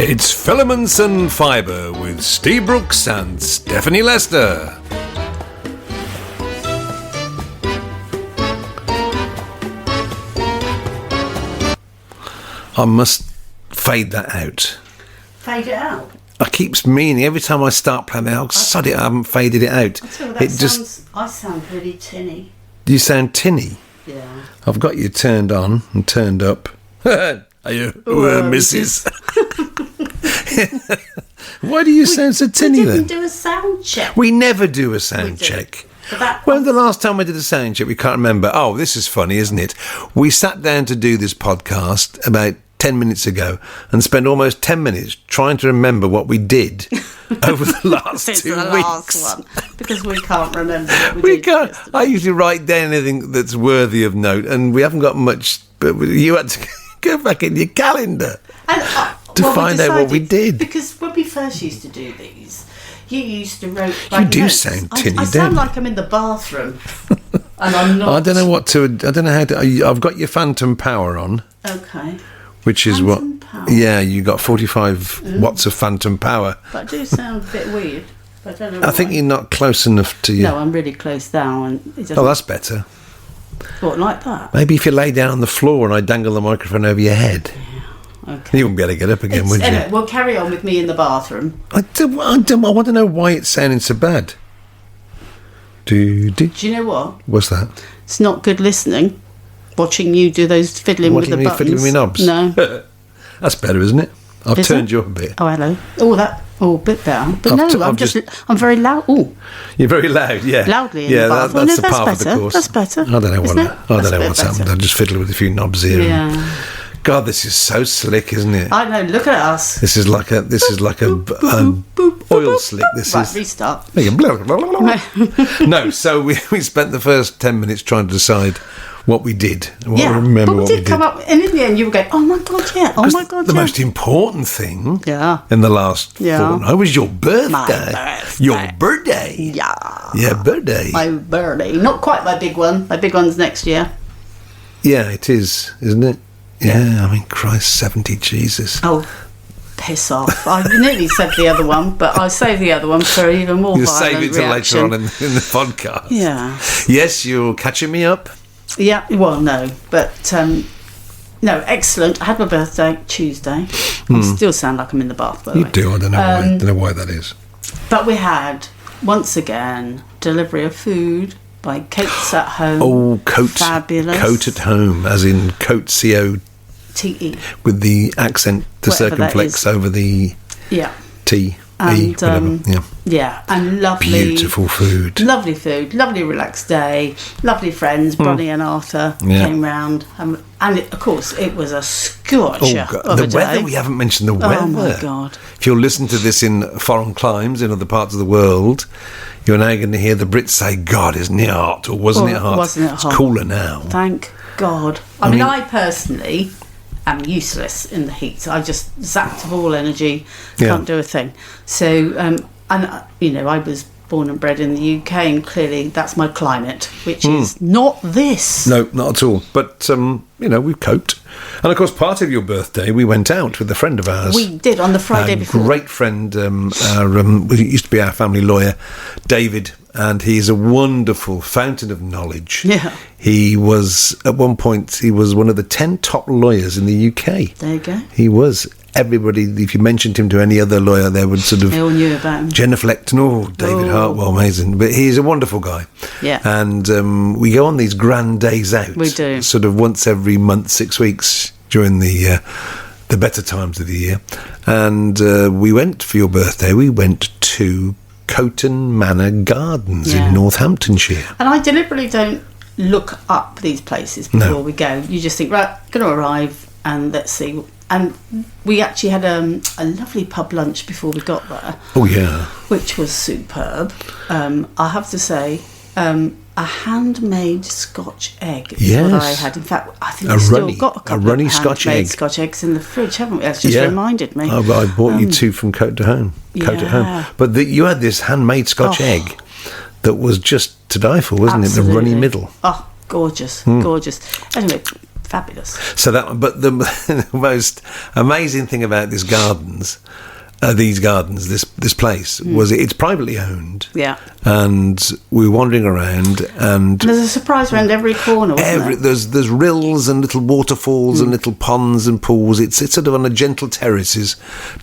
It's Filaments and Fibre with Steve Brooks and Stephanie Lester. I must fade that out. Fade it out? I keeps meaning every time I start playing it, I haven't faded it out. I sound really tinny. You sound tinny? Yeah. I've got you turned on and turned up. Are you, Mrs.? Why do you sound so tinny then? We didn't do a sound check. We never do a sound check. When the last time we did a sound check, we can't remember. Oh, this is funny, isn't it? We sat down to do this podcast about 10 minutes ago and spent almost 10 minutes trying to remember what we did over the last 2 weeks. Last one, because we can't remember what we did. Can't. I usually write down anything that's worthy of note, and we haven't got much, but you had to go back in your calendar to find out what we did. Because when we first used to do these, you used to write You do notes. sound tinny, I sound like I'm in the bathroom. And I'm not. I don't know how to. I've got your phantom power on. Okay. Which is phantom power. Yeah, you got 45 watts of phantom power. But I do sound a bit weird. I don't know. I think you're not close enough to you. No, I'm really close down. And it doesn't... Oh, that's better. What, like that? Maybe if you lay down on the floor and I dangle the microphone over your head. Yeah. Okay. You wouldn't be able to get up again, would you? Anyway, we'll carry on with me in the bathroom. I want to know why it's sounding so bad. Do you know what? What's that? It's not good listening. Watching you do those fiddling with the buttons. Fiddling with knobs? No. That's better, isn't it? I've turned you up a bit. Oh, hello. A bit better. But I'm very loud. Oh, you're very loud. Yeah, loudly. In the bath. That's the that's part better. of the course. That's better. I don't know what's happened. I just fiddle with a few knobs here. Yeah. God, this is so slick, isn't it? I know. Look at us. This is like a oil slick. This right, is restart. No, so we spent the first 10 minutes trying to decide what we did. But we did come up, and in the end, you were going, "Oh my god, yeah! Oh my god, the most important thing, yeah, in the last fortnight was your birthday. My birthday. Your birthday, yeah, birthday. My birthday, not quite my big one. My big one's next year. Yeah, it is, isn't it? Yeah, I mean, Christ, 70, Jesus. Oh, piss off! I nearly said the other one, but I'll save the other one for even more. You'll violent save it till reaction. later on in the podcast. Yeah. Yes, you're catching me up. Yeah, well, no, but no, excellent. I had my birthday Tuesday. I still sound like I'm in the bath, by the way. You do. I don't know why. I don't know why that is. But we had once again delivery of food by Coats at Home. Oh, Coat! Fabulous. Coat at Home, as in Coat COTE, with the accent to circumflex over the T. And Yeah, and lovely, beautiful food, lovely relaxed day, lovely friends. Bronnie and Arthur came round, and of course it was a scorcher of a day. The weather, we haven't mentioned the weather. Oh my God! If you'll listen to this in foreign climes in other parts of the world, you're now going to hear the Brits say, "God, isn't it hot?" or "Wasn't it hot?" It's cooler now. Thank God. I mean, I personally am useless in the heat. I just zapped of all energy, can't do a thing. So, and I was born and bred in the UK, and clearly that's my climate, which is not this. No, not at all. But we've coped. And of course, part of your birthday, we went out with a friend of ours. We did on the Friday before. Great friend, he used to be our family lawyer, David. And he's a wonderful fountain of knowledge. Yeah. He was, at one point, one of the 10 top lawyers in the UK. There you go. He was. Everybody, if you mentioned him to any other lawyer, they would sort of... They all knew about him. Jennifer Lecton, David Hartwell, amazing. But he's a wonderful guy. Yeah. And we go on these grand days out. We do. Sort of once every month, 6 weeks during the better times of the year. And we went, for your birthday, we went to Coton Manor Gardens in Northamptonshire. And I deliberately don't look up these places before we go. You just think, right, going to arrive and let's see. And we actually had a lovely pub lunch before we got there. Oh, yeah. Which was superb. I have to say, a handmade Scotch egg is what I had. In fact, I think we've still got a couple of handmade Scotch eggs in the fridge, haven't we? That's just reminded me. Oh, but I bought you two from Coat at Home. Coat at Home. But you had this handmade Scotch egg that was just to die for, wasn't it? The runny middle. Oh, gorgeous, gorgeous. Anyway, Fabulous. So but the most amazing thing about these gardens, this place, was it's privately owned. Yeah. And we were wandering around, and there's a surprise around every corner, wasn't there? There's rills and little waterfalls and little ponds and pools. It's sort of on a gentle terraces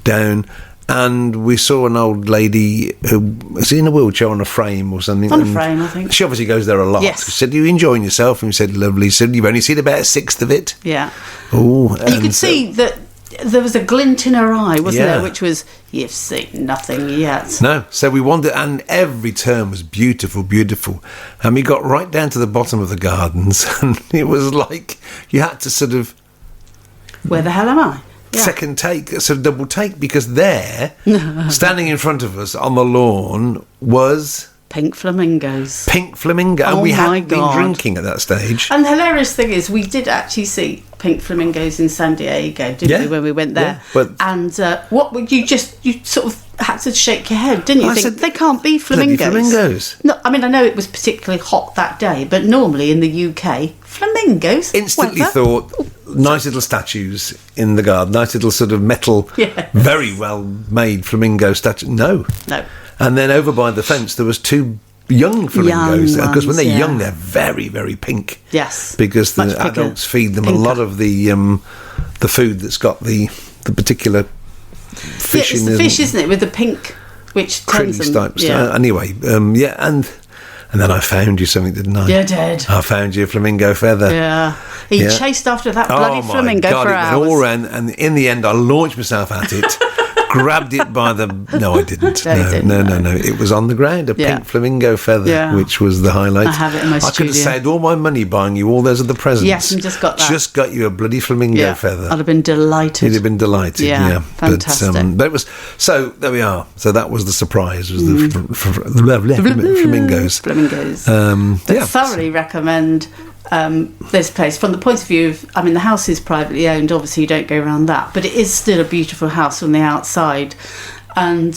down. And we saw an old lady who was in a wheelchair on a frame or something. On a frame, I think. She obviously goes there a lot. Yes. She said, "Are you enjoying yourself?" And we said, "Lovely." She said, "You've only seen about a sixth of it." Yeah. Oh, you could see that there was a glint in her eye, wasn't Yeah. there? Which was, you've seen nothing yet. No. So we wandered, and every turn was beautiful, beautiful. And we got right down to the bottom of the gardens, and it was like you had to sort of... Where the hell am I? Yeah. Second take, sort of double take, because there, standing in front of us on the lawn, was Pink flamingos. Pink flamingo. Oh And we my hadn't been God. drinking at that stage. And the hilarious thing is, we did actually see pink flamingos in San Diego, didn't Yeah. we, when we went there? Yeah, but- and what would you sort of had to shake your head, didn't you? I Think said, they can't be "Bloody flamingos. flamingos." No, I mean, I know it was particularly hot that day, but normally in the UK, flamingos. Instantly weather. thought, nice little statues in the garden, nice little sort of metal, Yes. very well made flamingo statue. No. And then over by the fence there was two young flamingos, Young because when ones, they're yeah. young they're very, very pink. Yes. Because the Much bigger. adults feed them a Pinker. lot of the food that's got the particular fish Yeah, it's in the it. fish, isn't it, with the pink, which turns Krill them. type stuff. Anyway, and then I found you something, didn't I? You did. I found you a flamingo feather. Yeah. He Yeah. chased after that bloody my flamingo God, for it went hours. all around, and in the end I launched myself at it, grabbed it by the... No, I didn't. No, you didn't, No. It was on the ground, a Yeah. pink flamingo feather, Yeah. which was the highlight. I have it in my I could have studio. saved all my money buying you all those other presents. Yes, and just got that. Just got you a bloody flamingo Yeah, feather. I'd have been delighted. You'd have been delighted, Yeah, yeah. fantastic. But it was... So, there we are. So that was the surprise, was the flamingos. Flamingos. Yeah. Thoroughly recommend this place from the point of view of, I mean, the house is privately owned, obviously you don't go around that, but it is still a beautiful house from the outside, and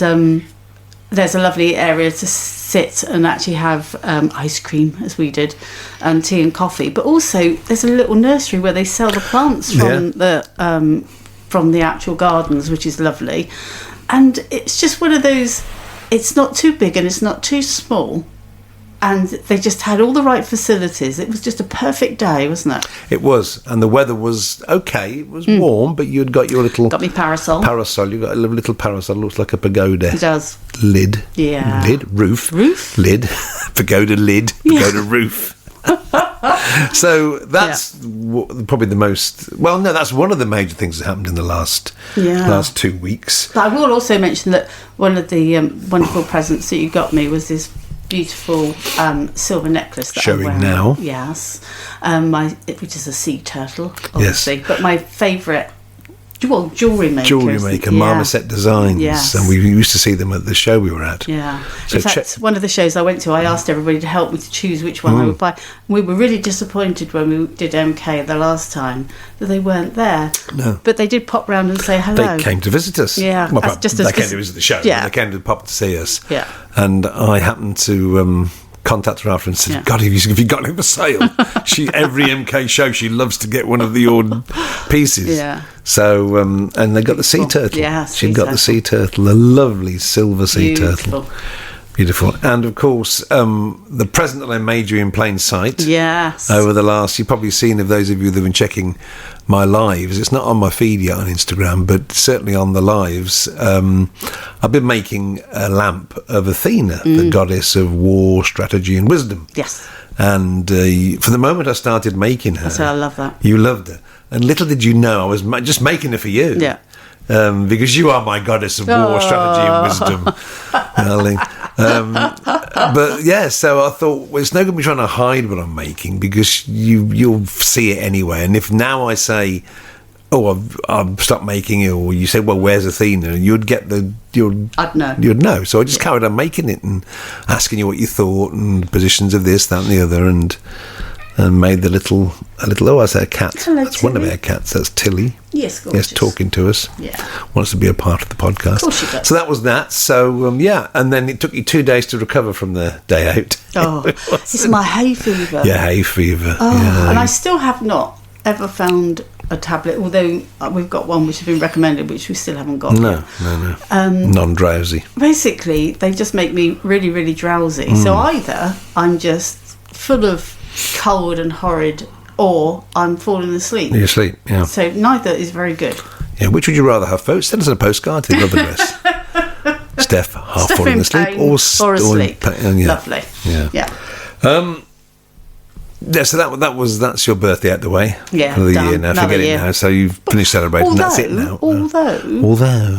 there's a lovely area to sit and actually have ice cream, as we did, and tea and coffee, but also there's a little nursery where they sell the plants from the actual gardens, which is lovely, and it's just one of those, it's not too big and it's not too small. And they just had all the right facilities. It was just a perfect day, wasn't it? It was, and the weather was okay. It was warm, but you'd got your little... Got me parasol. You got a little parasol, looks like a pagoda. It does. Lid. Yeah. Lid, roof. Roof? Lid. Pagoda lid, pagoda roof. So that's probably the most... Well, no, that's one of the major things that happened in the last 2 weeks. But I will also mention that one of the wonderful presents that you got me was this beautiful silver necklace that Showing I'm wearing now. Yes, which is a sea turtle, obviously. Yes. But my favourite, jewellery maker. Jewellery maker, Marmoset Designs. Yes. And we used to see them at the show we were at. Yeah. So In fact, one of the shows I went to, I asked everybody to help me to choose which one I would buy. We were really disappointed when we did MK the last time that they weren't there. No. But they did pop round and say hello. They came to visit us. Yeah, Well, that's just as they came vis- to visit the show. Yeah. They came to pop to see us. Yeah. And I happened to contact her after and said, Yeah. God, have you got it for sale? Every MK show, she loves to get one of the odd pieces. Yeah. So, and they got the sea turtle. Yeah, she sea got the sea turtle, the lovely silver sea Beautiful. turtle. Beautiful. And of course, the present that I made you in plain sight. Yes. Over the last, you've probably seen, of those of you that have been checking my lives, it's not on my feed yet on Instagram, but certainly on the lives, I've been making a lamp of Athena, the goddess of war, strategy and wisdom. Yes. And for the moment I started making her, So I love that. you loved her, and little did you know I was just making her for you. Yeah. Because you are my goddess of war, strategy and wisdom, darling. But yeah, so I thought, well, it's no good me trying to hide what I'm making, because you'll see it anyway. And if now I say, oh, I've stopped making it, or you say, well, where's Athena? I'd know. You'd know. So I just carried on making it and asking you what you thought and positions of this, that and the other, and made a little, I say a cat. Hello, That's one of Tilly. our cats. That's Tilly. Yes, gorgeous. Yes, talking to us. Yeah. Wants to be a part of the podcast. Of course she does. So that was that. So, and then it took you 2 days to recover from the day out. Oh, it's my hay fever. Yeah, hay fever. Oh, yeah. and I still have not ever found a tablet, although we've got one which has been recommended, which we still haven't got yet. No. Non-drowsy. Basically, they just make me really, really drowsy. So either I'm just full of cold and horrid, or I'm falling asleep. You're asleep, yeah. So neither is very good. Yeah, which would you rather have, folks? Send us a postcard to the above address. Steph, half falling asleep, or asleep. Yeah. Lovely. Yeah. Yeah, so that's your birthday out the way for the done. year now. Another Forget year. it now. So you've finished celebrating. That's it now. Although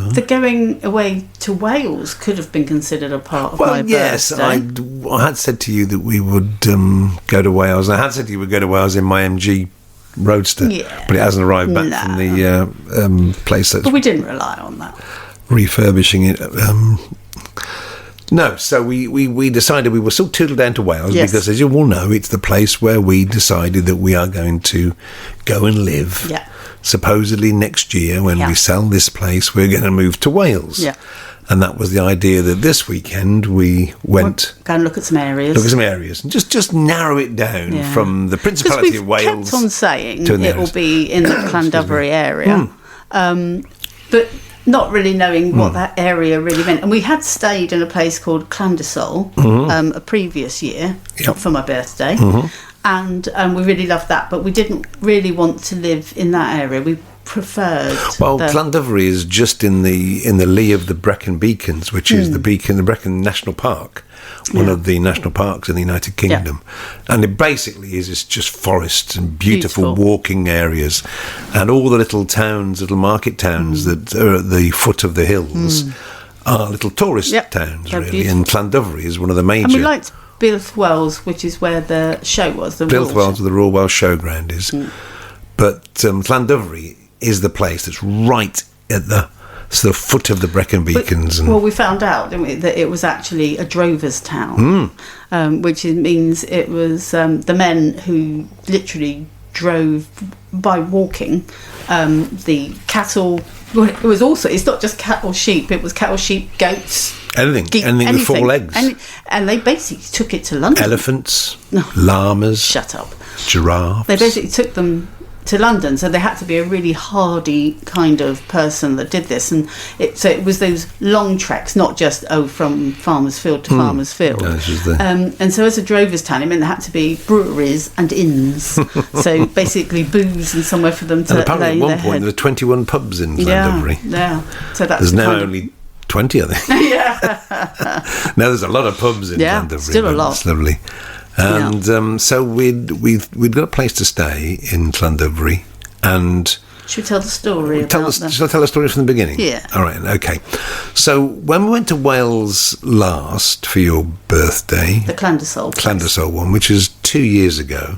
the going away to Wales could have been considered a part of my yes, birthday. I had said to you that we would go to Wales. I had said to you we'd go to Wales in my MG Roadster, but it hasn't arrived back from the place that's. But we didn't rely on that. Refurbishing it. No, so we decided we were still tootled down to Wales because, as you all know, it's the place where we decided that we are going to go and live. Yeah. Supposedly next year, when we sell this place, we're going to move to Wales. Yeah. And that was the idea that this weekend we went... Go and look at some areas. And just narrow it down from the Principality of Wales... We've kept on saying it will be in the Llandovery area. But not really knowing what that area really meant. And we had stayed in a place called Llandysol a previous year for my birthday. And we really loved that. But we didn't really want to live in that area. We preferred... Well, Llandovery is just in the lee of the Brecon Beacons, which is the Brecon National Park, one of the national parks in the United Kingdom. And it basically is it's just forests and beautiful walking areas, and all the little towns, little market towns that are at the foot of the hills are little tourist towns, really. Beautiful. And Llandovery is one of the major... And we liked Builth Wells, which is where the show was. Builth Wells, the Royal Welsh Showground is. But Llandovery is the place that's right at the sort of foot of the Brecon Beacons. Well, we found out, didn't we, that it was actually a drover's town, which means it was the men who literally drove by walking the cattle. Well, it was also, it's not just cattle, sheep, it was cattle, sheep, goats. Anything with 4 legs. And they basically took it to London. Elephants, llamas. Shut up. Giraffes. They basically took them to London, so they had to be a really hardy kind of person that did this, and it was those long treks, not just from farmer's field to farmer's field. No, and so as a drover's town, it meant there had to be breweries and inns, so basically booze and somewhere for them to lay their head. At one point there were 21 pubs in Llandovery. So that's there's now only 20, I think. Now there's a lot of pubs in Llandovery. Still a lot. It's lovely. And so we'd got a place to stay in Llandovery, and should we tell the story? Shall I tell the story from the beginning? Yeah. All right. Okay. So when we went to Wales last for your birthday, the Llandysol one, which is 2 years ago,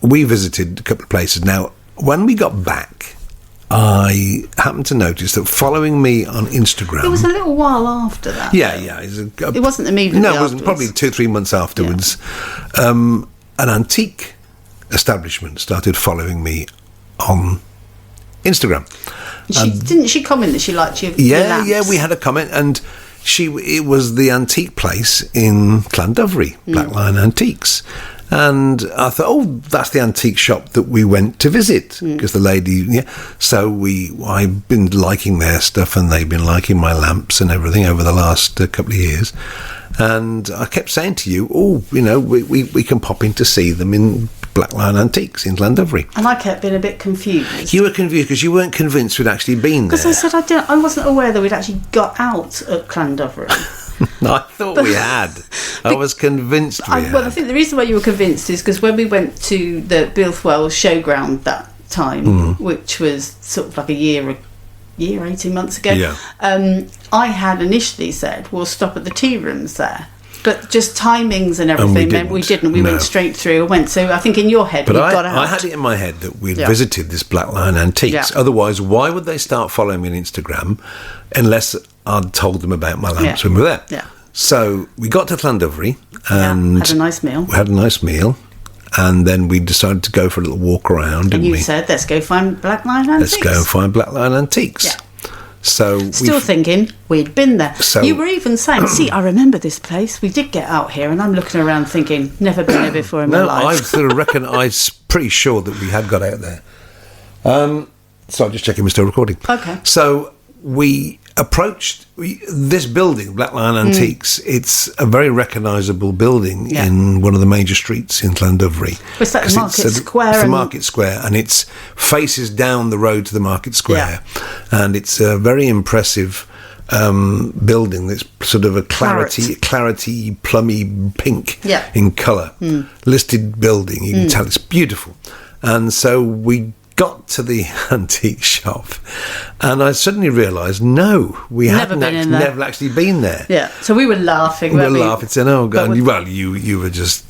we visited a couple of places. Now, when we got back, I happened to notice that following me on Instagram... It was a little while after that. Yeah. It wasn't immediately No, it wasn't. Probably 2-3 months afterwards. Yeah. An antique establishment started following me on Instagram. Didn't she comment that she liked your lamps? Yeah, we had a comment, and it was the antique place in Llandovery, Black Lion Antiques. And I thought, that's the antique shop that we went to visit, because the lady, So I've been liking their stuff, and they've been liking my lamps and everything over the last couple of years. And I kept saying to you, we can pop in to see them in Black Lion Antiques in Llandovery. And I kept being a bit confused. You were confused because you weren't convinced we'd actually been there. Because I said I wasn't aware that we'd actually got out at Llandovery. I thought we had. I was convinced we had. Well, I think the reason why you were convinced is because when we went to the Builth Wells showground that time, which was sort of like a year, 18 months ago, I had initially said, we'll stop at the tea rooms there. But just timings and everything meant we didn't. We went straight through. So I think in your head, we got out. I had it in my head that we'd visited this Black Lion Antiques. Yeah. Otherwise, why would they start following me on Instagram unless I'd told them about my lamps when we were there? Yeah. So we got to Llandovery and had a nice meal. We had a nice meal. And then we decided to go for a little walk around. And you said, let's go find Black Lion Antiques. Let's go find Black Lion Antiques. Yeah. So still thinking we'd been there. So you were even saying, see, I remember this place. We did get out here, and I'm looking around thinking, never been there before in my life. I sort of reckon I'm pretty sure that we had got out there. So I'm just checking we're still recording. Okay. So we approached this building, Black Lion Antiques. It's a very recognisable building in one of the major streets in Llandudno. It's like the Market Square. It's the Market Square, and it faces down the road to the Market Square. Yeah. And it's a very impressive building that's sort of a clarity, plummy pink in colour. Listed building, you can tell it's beautiful. And so we got to the antique shop, and I suddenly realised, no, we hadn't never actually been there. Yeah, so we were laughing. We were laughing, saying, "Oh God!" Well, you were just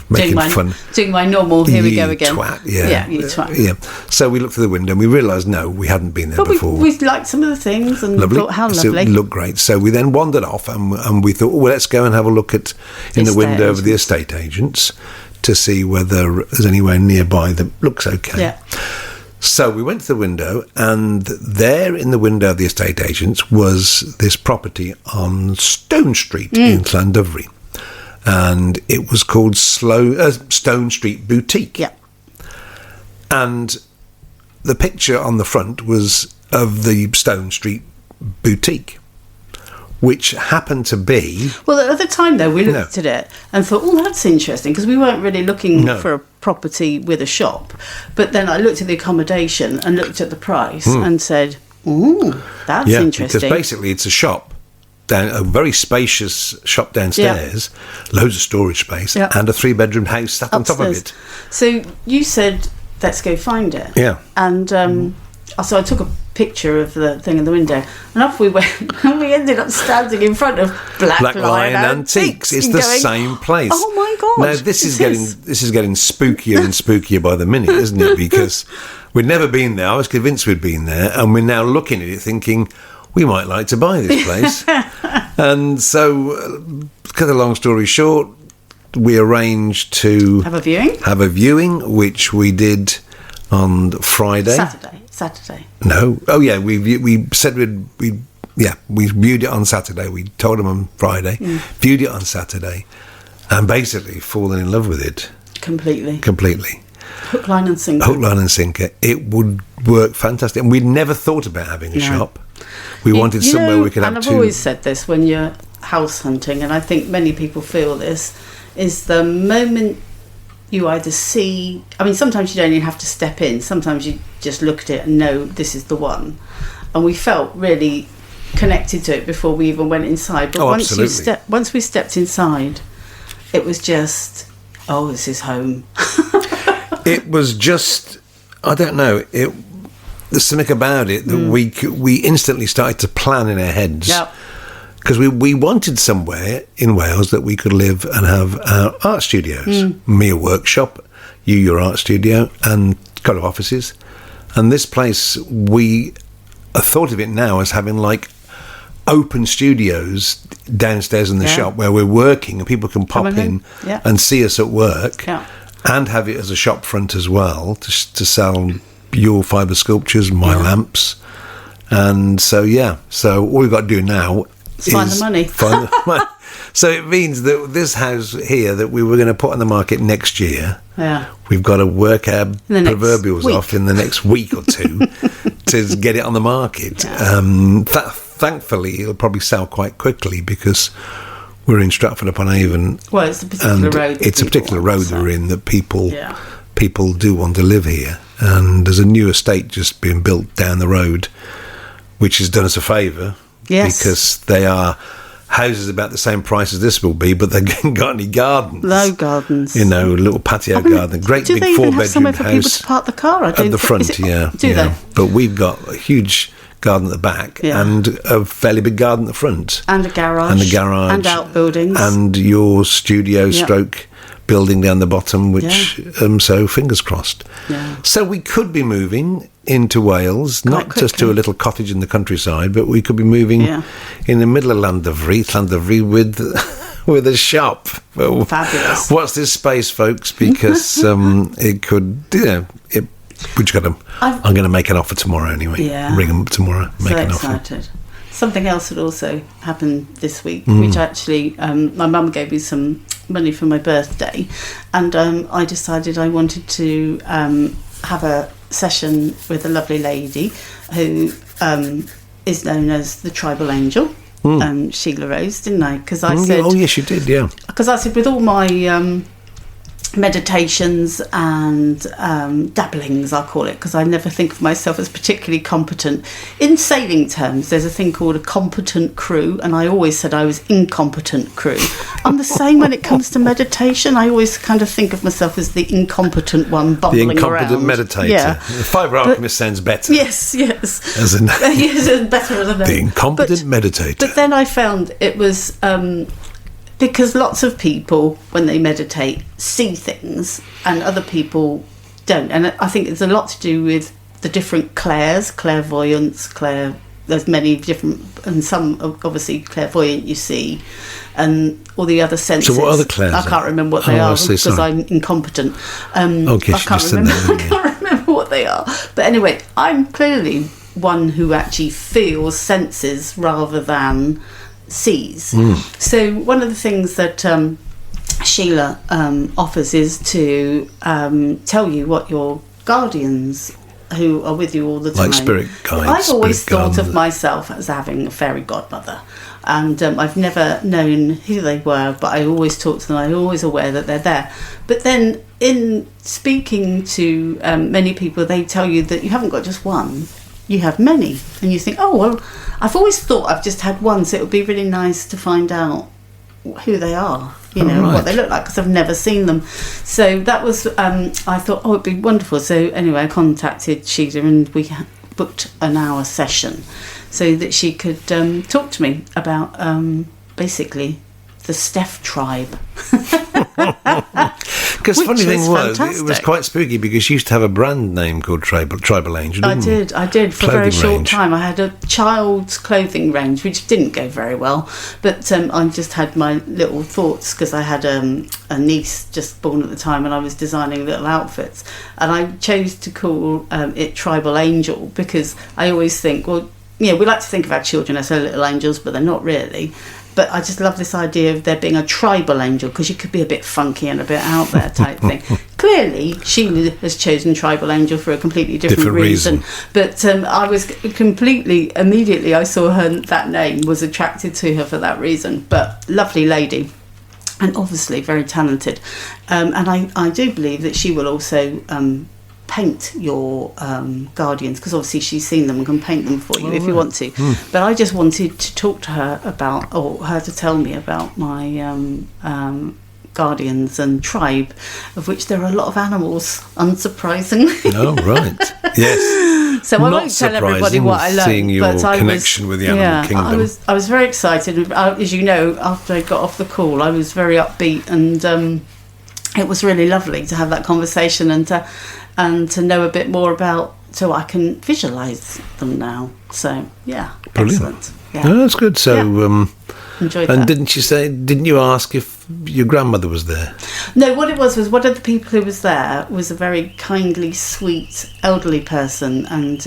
making fun, doing my normal. Here we go again. Twat, you twat. Yeah. So we looked through the window, and we realised, no, we hadn't been there before. We liked some of the things and thought, how lovely. So it looked great. So we then wandered off, and we thought, well, let's go and have a look in the window of the estate agents to see whether there's anywhere nearby that looks okay. Yeah. So we went to the window, and there in the window of the estate agents was this property on Stone Street in Llandudno, and it was called Stone Street Boutique. Yeah. And the picture on the front was of the Stone Street Boutique, which happened to be... Well, at the time, though, we looked at it and thought, oh, that's interesting, because we weren't really looking for a property with a shop. But then I looked at the accommodation and looked at the price and said, ooh, that's interesting. Because basically it's a shop, a very spacious shop downstairs, loads of storage space, and a 3-bedroom house sat on top of it. So you said, let's go find it. Yeah. And so I took a picture of the thing in the window, and off we went, and we ended up standing in front of Black Lion Antiques. It's the same place. Oh my God! Now this is getting spookier and spookier by the minute, isn't it? Because we'd never been there. I was convinced we'd been there, and we're now looking at it thinking we might like to buy this place. And so, to cut a long story short, we arranged to have a viewing, which we did on Friday. Saturday. No. Oh yeah, we said we viewed it on Saturday. We told them on Friday, viewed it on Saturday, and basically fallen in love with it. Completely. Hook, line and sinker. It would work fantastic. And we'd never thought about having a shop. We wanted somewhere we could have and I've always said this when you're house hunting, and I think many people feel this, is the moment you either see... I mean, sometimes you don't even have to step in. Sometimes you just look at it and know this is the one. And we felt really connected to it before we even went inside. But once we stepped inside, it was just, this is home. It was just, I don't know, there's something about it that we instantly started to plan in our heads. Yep. Because we wanted somewhere in Wales that we could live and have our art studios. Me, a workshop, you, your art studio, and a couple of offices. And this place, we thought of it now as having like open studios downstairs in the shop where we're working and people can pop in and see us at work and have it as a shop front as well to sell your fibre sculptures, my lamps. And so all we've got to do now is find the money. So it means that this house here that we were going to put on the market next year, we've got to work our proverbials off in the next week or two to get it on the market. Thankfully, it'll probably sell quite quickly because we're in Stratford upon Avon. Well, it's a particular road. It's a particular road that we're in that people do want to live here. And there's a new estate just being built down the road, which has done us a favour. Yes. Because they are houses about the same price as this will be, but they haven't got any gardens. No gardens. You know, a little patio garden. Great big 4-bedroom house. Do they even have somewhere for people to park the car? At the front, Do they? But we've got a huge garden at the back and a fairly big garden at the front. And a garage. And outbuildings. And your studio stroke building down the bottom, which, so fingers crossed. Yeah. So we could be moving into Wales, not just to a little cottage in the countryside, but we could be moving in the middle of Llandudno with a shop. Fabulous. Watch this space, folks, because it could, I'm going to make an offer tomorrow anyway. Yeah. Ring them up tomorrow. Make an offer. Excited. Something else had also happened this week, which actually my mum gave me some money for my birthday, and I decided I wanted to have a session with a lovely lady who is known as the Tribal Angel, Sheila Rose, didn't I? Because I said, oh yes, you did, yeah. Because I said with all my meditations and dabblings, I'll call it, because I never think of myself as particularly competent. In sailing terms, there's a thing called a competent crew, and I always said I was incompetent crew. I'm the same when it comes to meditation. I always kind of think of myself as the incompetent one bumbling around. The incompetent meditator. Yeah. The Fibre alchemist sounds better. Yes. As in, yes, better as a name. The incompetent meditator. But then I found it was... because lots of people, when they meditate, see things and other people don't. And I think it's a lot to do with the different clairvoyance, there's many different, and some obviously clairvoyant you see, and all the other senses. So what other clairs? I can't remember what they are because I'm incompetent. I can't remember what they are. But anyway, I'm clearly one who actually feels senses rather than sees. So one of the things that Sheila offers is to tell you what your guardians who are with you all the time. Like spirit guides. I've always thought of myself as having a fairy godmother, and I've never known who they were, but I always talk to them. I'm always aware that they're there. But then in speaking to many people, they tell you that you haven't got just one, you have many, and you think, oh well, I've always thought I've just had one, so it would be really nice to find out who they are, what they look like, because I've never seen them. So that was I thought, it'd be wonderful. So anyway, I contacted Sheila and we booked an hour session so that she could talk to me about basically the Steph tribe. Because the funny thing was, fantastic. It was quite spooky because she used to have a brand name called Tribal Angel, didn't you? I did for a very short time. I had a child's clothing range which didn't go very well, but I just had my little thoughts because I had a niece just born at the time and I was designing little outfits, and I chose to call it Tribal Angel because I always think, well, we like to think of our children as little angels, but they're not really. But I just love this idea of there being a tribal angel because you could be a bit funky and a bit out there type thing. Clearly, Sheila has chosen tribal angel for a completely different reason. But I was immediately I saw that name, was attracted to her for that reason. But lovely lady. And obviously very talented. And I do believe that she will also... paint your guardians, because obviously she's seen them and can paint them for you if you want to. But I just wanted to talk to her about, or her to tell me about my guardians and tribe, of which there are a lot of animals, unsurprisingly. Oh, right. Yes. So I won't tell everybody what I learned. Seeing your connection with the animal kingdom. I was very excited. As you know, after I got off the call, I was very upbeat, and it was really lovely to have that conversation and to know a bit more about, so I can visualise them now. So, yeah, brilliant. Excellent. Yeah. Oh, that's good. So, enjoyed that. And didn't you ask if your grandmother was there? No, what it was one of the people who was there was a very kindly, sweet, elderly person, and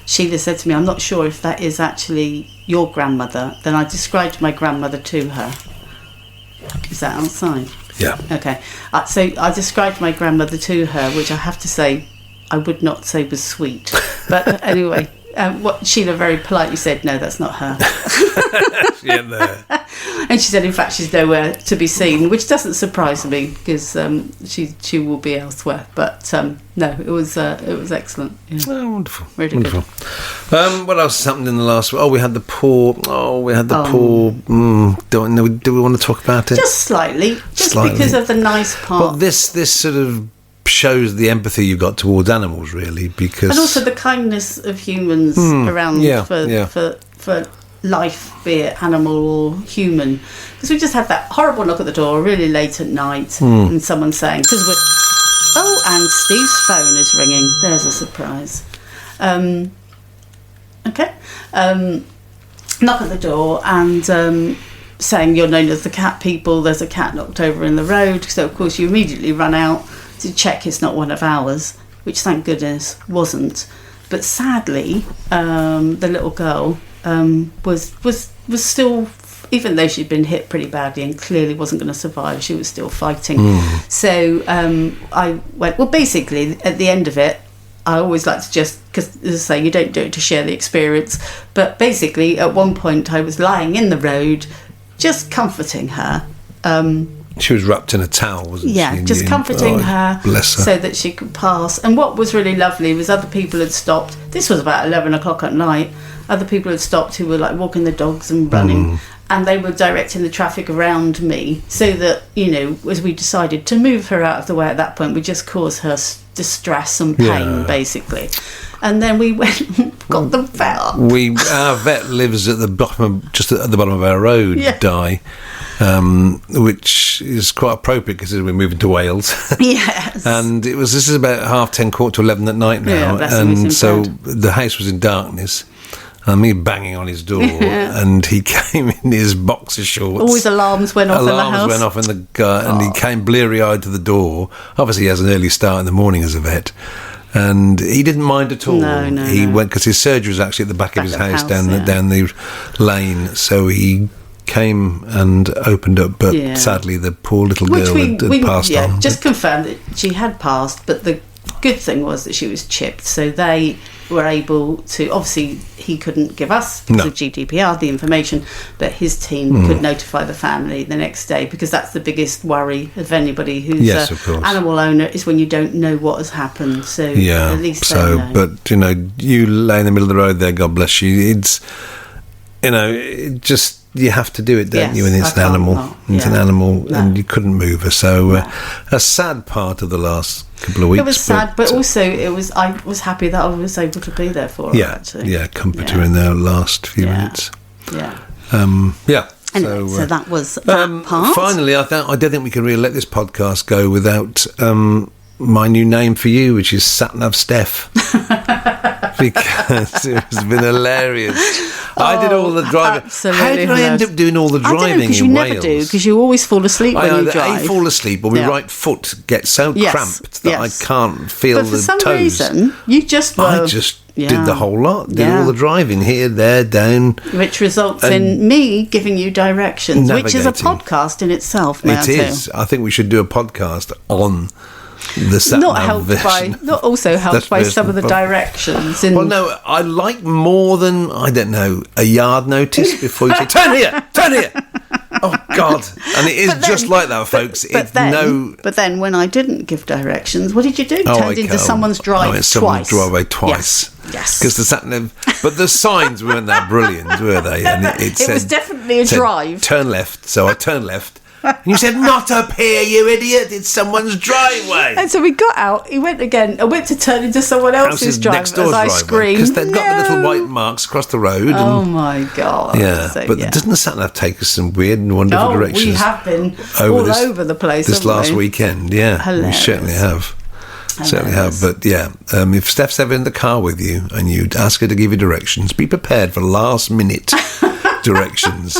Sheila said to me, I'm not sure if that is actually your grandmother. Then I described my grandmother to her. Is that outside? Yeah. Okay. So I described my grandmother to her, which I have to say I would not say was sweet. But anyway, what Sheila very politely said, no, that's not her. She ain't there. And she said, in fact, she's nowhere to be seen, which doesn't surprise me because she will be elsewhere. But no, it was excellent. Yeah. Oh, wonderful. Really wonderful. Good. What else happened in the last? We had the poor. Do we want to talk about it? Just slightly, because of the nice part. Well, this sort of shows the empathy you've got towards animals, really, because and also the kindness of humans around for life, be it animal or human. Because we just had that horrible knock at the door really late at night, and someone saying, because we're and Steve's phone is ringing. There's a surprise. Okay. Knock at the door and saying you're known as the cat people. There's a cat knocked over in the road. So of course you immediately run out to check it's not one of ours. which thank goodness wasn't. But sadly, the little girl was still, even though she'd been hit pretty badly and clearly wasn't going to survive, she was still fighting. So I went, well, basically, at the end of it, I always like to just, because as I say, you don't do it to share the experience, but basically at one point I was lying in the road just comforting her. She was wrapped in a towel, wasn't she? Yeah, just comforting her, bless her, so that she could pass. And what was really lovely was other people had stopped. This was about 11 o'clock at night. Other people had stopped who were like walking the dogs and running. And they were directing the traffic around me so that, as we decided to move her out of the way at that point, we just caused her distress and pain, basically. And then we went and got the vet up. Our vet lives at the bottom, just at the bottom of our road, Di, which is quite appropriate because we're moving to Wales. Yes. And this is about 10:30, 11 at night now. And so the house was in darkness. And me banging on his door, and he came in his boxer shorts. Always alarms went off in the house. Alarms went off in the guy, and he came bleary-eyed to the door. Obviously, he has an early start in the morning as a vet, and he didn't mind at all. No. He went because his surgery was actually at the back of his house down the lane. So he came and opened up, but sadly, the poor little girl had passed on. Just confirmed that she had passed, but the good thing was that she was chipped, so they were able to, obviously he couldn't give us the GDPR the information, but his team could notify the family the next day, because that's the biggest worry of anybody who's an animal owner, is when you don't know what has happened. So at least they know. But you lay in the middle of the road there, God bless you, it's it just, you have to do it, don't you? And it's an animal. It's an animal, and you couldn't move her. So a sad part of the last couple of weeks. It was sad, but also I was happy that I was able to be there for her. Actually. Comfort her in the last few minutes. Anyway, so that was that part. Finally, I don't think we can really let this podcast go without my new name for you, which is Satnav Steph. Because it has been hilarious. I did all the driving. How did I end up doing all the driving in Wales? You never do, because you always fall asleep when you drive. I fall asleep, or my right foot gets so cramped that I can't feel the toes. But for some reason, you just were... I just did the whole lot. Did all the driving, here, there, down. Which results in me giving you directions, which is a podcast in itself now. It is. I think we should do a podcast on... Not also helped by some of the directions. Well, no, I like more than, I don't know, a yard notice before you say, turn here. Oh, God. And it is just like that, folks. But then when I didn't give directions, what did you do? Turned into someone's someone's driveway twice. Yes. Because but the signs weren't that brilliant, were they? And it was definitely a drive. Turn left. So I turned left. And you said, not up here, you idiot, it's someone's driveway. And so we got out, he went again, I went to turn into someone else's driveway as I screamed. Because they've got the little white marks across the road. Oh my God. Yeah, so, but doesn't the sat-nav take us some weird and wonderful directions? We have been over the place, this last weekend, Hilarious. We certainly have. Certainly have, but if Steph's ever in the car with you and you'd ask her to give you directions, be prepared for last minute directions.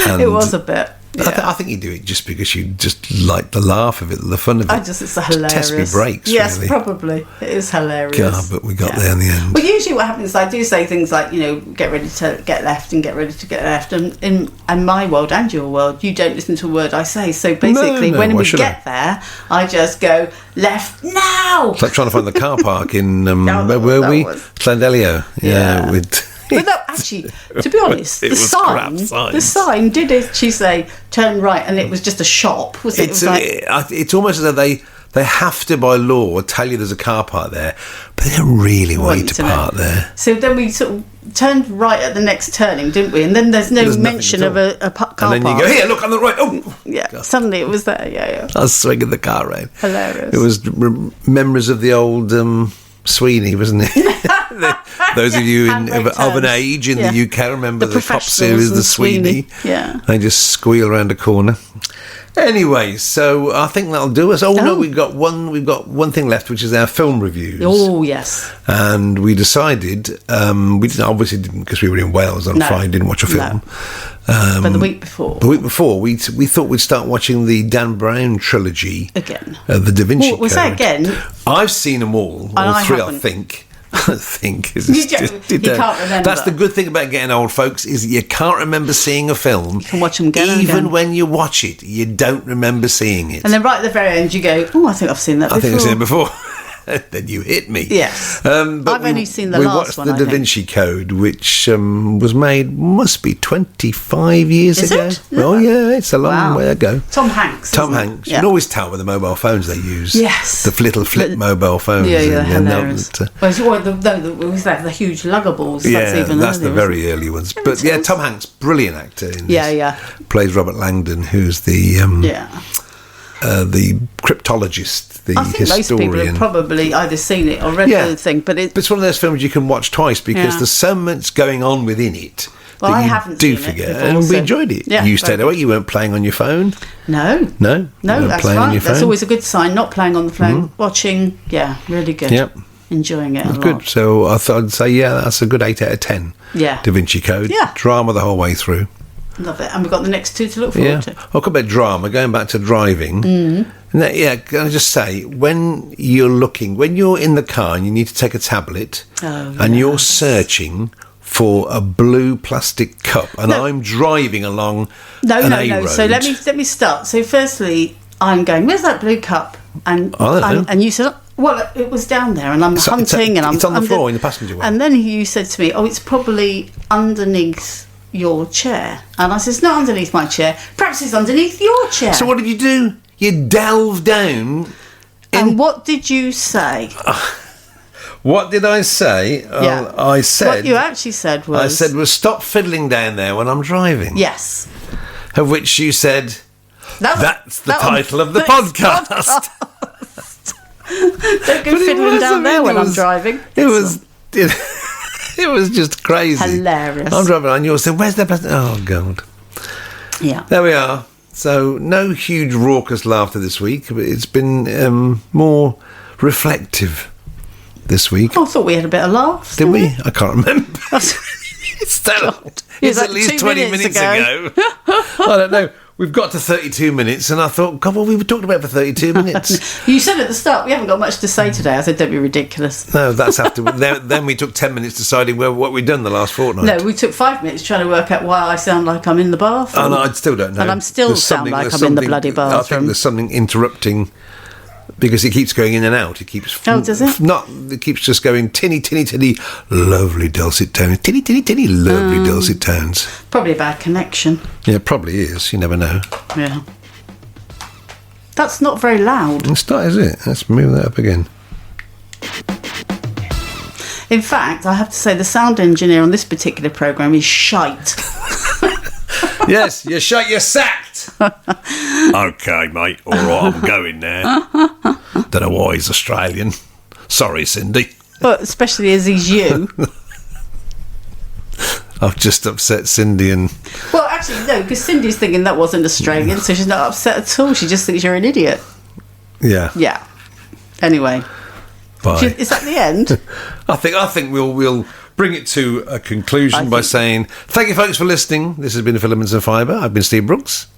And it was a bit. I think you do it just because you just like the laugh of it, the fun of it. It's hilarious. Test me brakes, yes, really. Probably. It is hilarious. God, but we got there in the end. Well, usually what happens is I do say things like, get ready to get left and get ready to get left. And in my world and your world, you don't listen to a word I say. So basically, when we get there, I just go, left now! It's like trying to find the car park in, where were we? Llandelio. Yeah. But no, actually, to be honest, the sign did actually say turn right, and it was just a shop. It's almost as though they have to, by law, tell you there's a car park there, but they don't really want you to park there. So then we sort of turned right at the next turning, didn't we? And then there's mention of a car park. And then you go, here, look on the right. Oh, yeah. God. Suddenly it was there. Yeah. I was swinging the car around. Hilarious. It was memories of the old Sweeney, wasn't it? Those of you of an age in the UK remember the pop series, The Sweeney. Yeah. They just squeal around a corner. Anyway, so I think that'll do us. No, we've got one thing left, which is our film reviews. Oh, yes. And we decided, we obviously didn't, because we were in Wales on Friday, didn't watch a film. No. But the week before, we thought we'd start watching the Dan Brown trilogy again. The Da Vinci Code. Was that again? I've seen them all three, I think. I think. You can't remember. That's the good thing about getting old, folks, is that you can't remember seeing a film. You can watch them again. Even when you watch it, you don't remember seeing it. And then right at the very end, you go, "Oh, I think I've seen that before." I think I've seen it before. Then you hit me. Yes. But I've only seen the last one. We watched the Da Vinci Code, which was made, must be 25 years ago. Is it? Oh, yeah, it's a long way ago. Tom Hanks. Yeah. You can always tell with the mobile phones they use. Yes. The little flip mobile phones. Yeah, hilarious. It was like the huge luggables. That's the very early ones. But yeah, Tom Hanks, brilliant actor in this. Yeah. Plays Robert Langdon, who's the cryptologist, the historian. I think most people have probably either seen it or read the thing, but it's one of those films you can watch twice because there's so much going on within it. Well, I haven't seen it before, and we enjoyed it. Yeah, you stayed away. You weren't playing on your phone. No, that's right. That's always a good sign. Not playing on the phone, watching. Yeah, really good. Yep. Enjoying it a lot. Good. So I thought I'd say that's a good 8 out of 10. Yeah. Da Vinci Code. Yeah. Drama the whole way through. Love it. And we've got the next two to look forward to. I'll come back to drama, going back to driving. Can I just say, when you're in the car and you need to take a tablet and you're searching for a blue plastic cup and I'm driving along an A road. So let me start. So firstly, I'm going, where's that blue cup? And you said, well, it was down there, and I'm hunting, and it's on the floor in the passenger way. And then you said to me, it's probably underneath your chair. And I said, it's not underneath my chair. Perhaps it's underneath your chair. So what did you do? You delved down. And what did you say? What did I say? Yeah. I said... What you actually said was... I said, stop fiddling down there when I'm driving. Yes. Of which you said, that's the title of the podcast. Don't go fiddling down there when I'm driving. It was just crazy. Hilarious. I'm driving and you're saying, where's the person? Oh, God. Yeah. There we are. So, no huge raucous laughter this week, but it's been more reflective this week. I thought we had a bit of laughs. Did we? I can't remember. It's at least 20 minutes ago. I don't know. We've got to 32 minutes, and I thought, God, well, we were talking about it for 32 minutes. You said at the start, we haven't got much to say today. I said, don't be ridiculous. No, that's after. Then we took 10 minutes deciding what we'd done the last fortnight. No, we took 5 minutes trying to work out why I sound like I'm in the bathroom. And I still don't know. And I'm still sound like I'm in the bloody bathroom. I think there's something interrupting. Because it keeps going in and out. It keeps... Oh, does it? It keeps just going tinny, tinny, tinny, lovely dulcet tones. Tinny, tinny, tinny, lovely dulcet tones. Probably a bad connection. Yeah, it probably is. You never know. Yeah. That's not very loud. It's not, is it? Let's move that up again. In fact, I have to say the sound engineer on this particular programme is shite. Yes, you're shite, you're sacked. OK, mate, all right, I'm going now. Don't know why he's Australian. Sorry, Cindy. But especially as he's you. I've just upset Cindy and... Well, actually, no, because Cindy's thinking that wasn't Australian, so she's not upset at all. She just thinks you're an idiot. Yeah. Yeah. Anyway. Bye. Is that the end? I think we'll bring it to a conclusion by saying thank you, folks, for listening. This has been Filaments and Fibre. I've been Steve Brooks.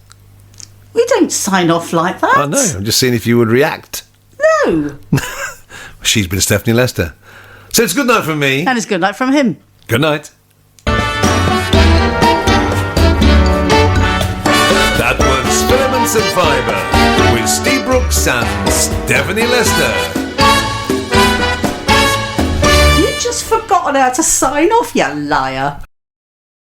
We don't sign off like that. I know. I'm just seeing if you would react. No. She's been Stephanie Lester. So it's good night from me. And it's good night from him. Good night. That was Filaments and Fibre with Steve Brooks and Stephanie Lester. You just forgotten how to sign off, you liar.